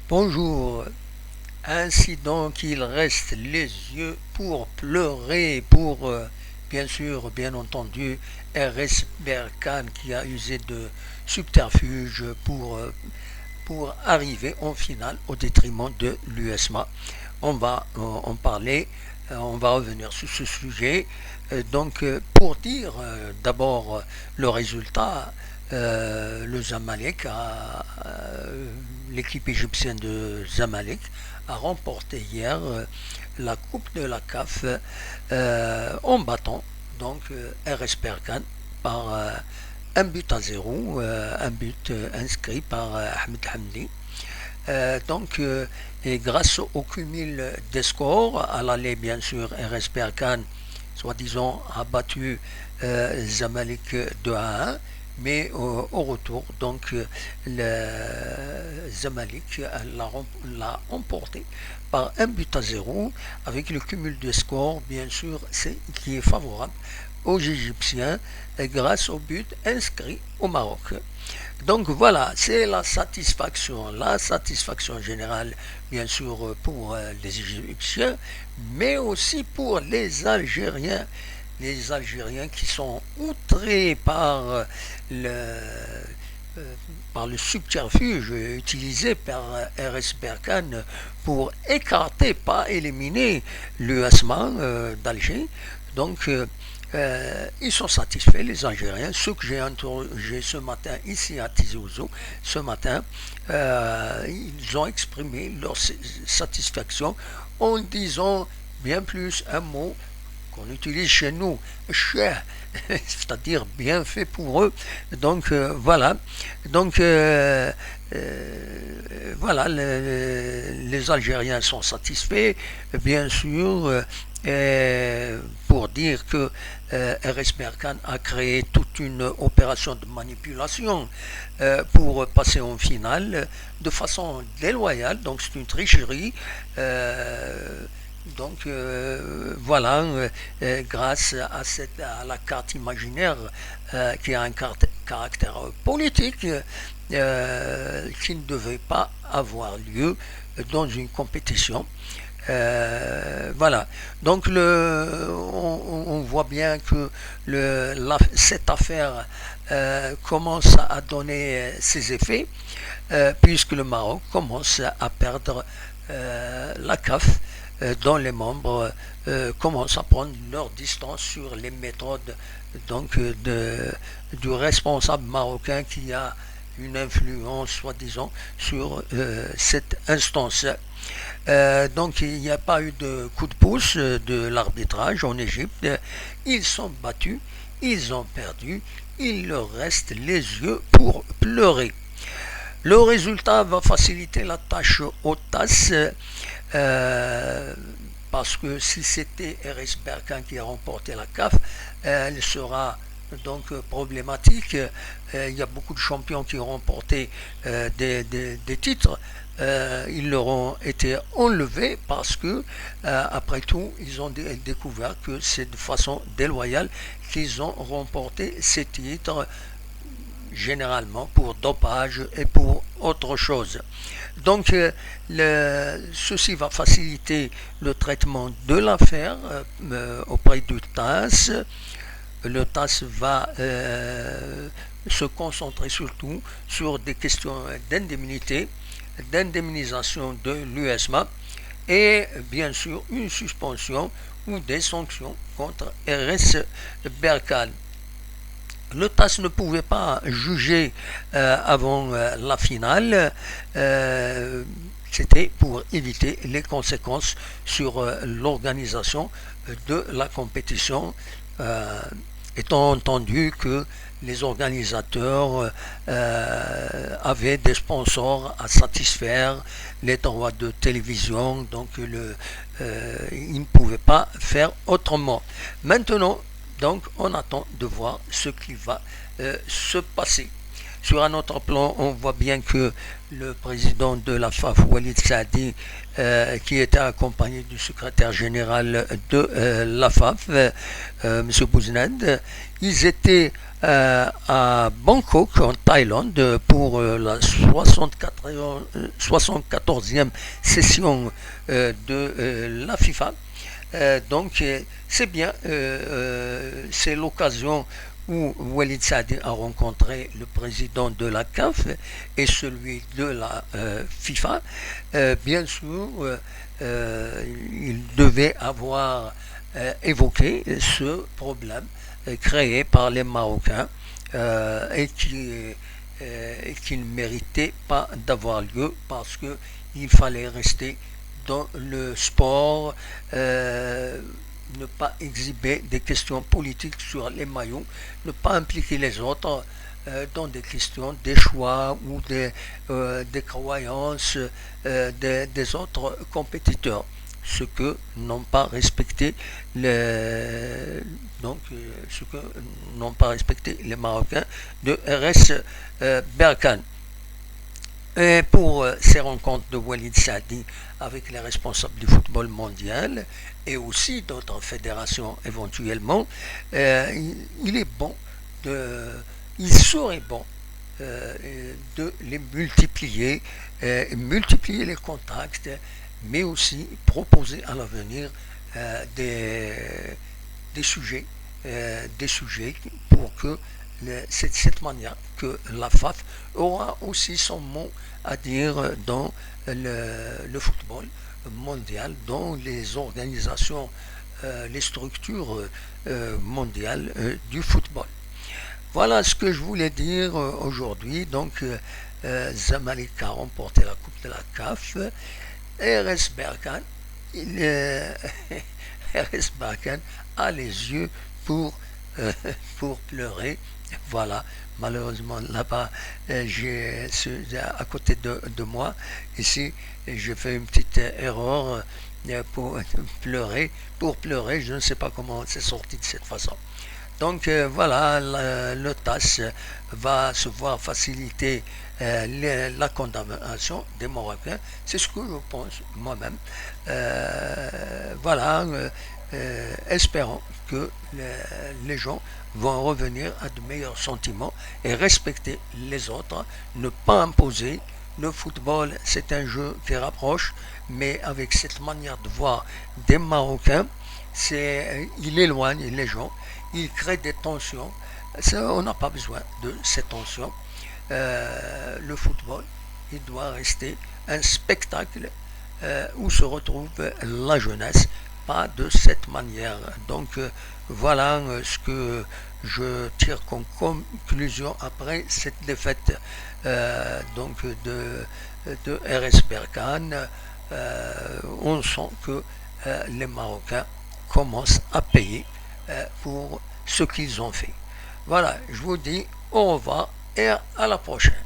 Bonjour. Ainsi donc, il reste les yeux pour pleurer pour, bien sûr, bien entendu, RS Berkane qui a usé de subterfuge pour arriver en finale au détriment de l'USMA. On va en parler, on va revenir sur ce sujet. Pour dire d'abord le résultat, le Zamalek l'équipe égyptienne de Zamalek a remporté hier la Coupe de la CAF en battant RS Berkane par un but à zéro, un but inscrit par Ahmed Hamdi. Et grâce au cumul des scores, à l'aller bien sûr, RS Berkane, soi-disant, a battu Zamalek 2 à 1, mais au retour, le Zamalek l'a emporté par un but à zéro, avec le cumul des scores, bien sûr, qui est favorable aux Égyptiens grâce au but inscrit au Maroc. Donc voilà, c'est la satisfaction générale, bien sûr, pour les Égyptiens, mais aussi pour les Algériens qui sont outrés le, par le subterfuge utilisé par RS Berkane pour écarter, pas éliminer l'USMA d'Alger. Donc, ils sont satisfaits, les Algériens. Ceux que j'ai interrogés ce matin ici à Tizi Ouzou, ce matin, ils ont exprimé leur satisfaction en disant bien plus un mot qu'on utilise chez nous, cher, c'est-à-dire bien fait pour eux. Voilà. Donc voilà, les Algériens sont satisfaits, bien sûr, pour dire que RS Berkane a créé toute une opération de manipulation pour passer en finale de façon déloyale, donc c'est une tricherie. Voilà, grâce à la carte imaginaire qui a un caractère politique qui ne devait pas avoir lieu dans une compétition. Voilà. On voit bien que cette affaire commence à donner ses effets, puisque le Maroc commence à perdre la CAF, dont les membres commencent à prendre leur distance sur les méthodes du responsable marocain qui a une influence, soi-disant, sur cette instance. Il n'y a pas eu de coup de pouce de l'arbitrage en Égypte. Ils sont battus, ils ont perdu, il leur reste les yeux pour pleurer. Le résultat va faciliter la tâche aux TAS parce que si c'était RS Berkane qui a remporté la CAF, elle sera donc problématique. Il y a beaucoup de champions qui ont remporté des titres. Ils leur ont été enlevés parce que, après tout, ils ont découvert que c'est de façon déloyale qu'ils ont remporté ces titres, généralement pour dopage et pour autre chose. Donc, ceci va faciliter le traitement de l'affaire auprès du TAS. Le TAS va se concentrer surtout sur des questions d'indemnité, d'indemnisation de l'USMA et bien sûr une suspension ou des sanctions contre RS Berkane. Le TAS ne pouvait pas juger avant la finale. C'était pour éviter les conséquences sur l'organisation de la compétition, étant entendu que les organisateurs avaient des sponsors à satisfaire, les droits de télévision, donc ils ne pouvaient pas faire autrement. Maintenant, donc on attend de voir ce qui va se passer. Sur un autre plan, on voit bien que le président de la FAF, Walid Saadi, qui était accompagné du secrétaire général de la FAF, M. Bouznad, ils étaient à Bangkok, en Thaïlande, pour la 74e session de la FIFA. Donc c'est bien, c'est l'occasion où Walid Saadi a rencontré le président de la CAF et celui de la FIFA. Bien sûr, il devait avoir évoqué ce problème créé par les Marocains et qui ne méritait pas d'avoir lieu parce qu'il fallait rester dans le sport, ne pas exhiber des questions politiques sur les maillots, ne pas impliquer les autres dans des questions, des choix ou des croyances des autres compétiteurs. Ce que n'ont pas respecté les Marocains de RS Berkane. Et pour ces rencontres de Walid Saadi avec les responsables du football mondial et aussi d'autres fédérations éventuellement, il est bon il serait bon de les multiplier, multiplier les contacts, mais aussi proposer à l'avenir des sujets, pour que c'est de cette manière que la FAF aura aussi son mot à dire dans le football mondial, dans les organisations, les structures mondiales du football. Voilà ce que je voulais dire aujourd'hui. Donc, Zamalek a remporté la Coupe de la CAF. RS Berkane, RS Berkane a les yeux pour pleurer. Voilà, malheureusement là-bas, j'ai à côté de moi, ici, j'ai fait une petite erreur pour pleurer. Je ne sais pas comment c'est sorti de cette façon. Donc voilà, le TAS va se voir faciliter la condamnation des Marocains. C'est ce que je pense moi-même. Voilà, espérons que les gens vont revenir à de meilleurs sentiments et respecter les autres, ne pas imposer. Le football, c'est un jeu qui rapproche, mais avec cette manière de voir des Marocains, il éloigne les gens, il crée des tensions. On n'a pas besoin de ces tensions. Le football, il doit rester un spectacle où se retrouve la jeunesse, pas de cette manière. Donc voilà ce que je tire comme conclusion après cette défaite donc de RS Berkane. On sent que les Marocains commencent à payer pour ce qu'ils ont fait. Voilà, je vous dis au revoir et à la prochaine.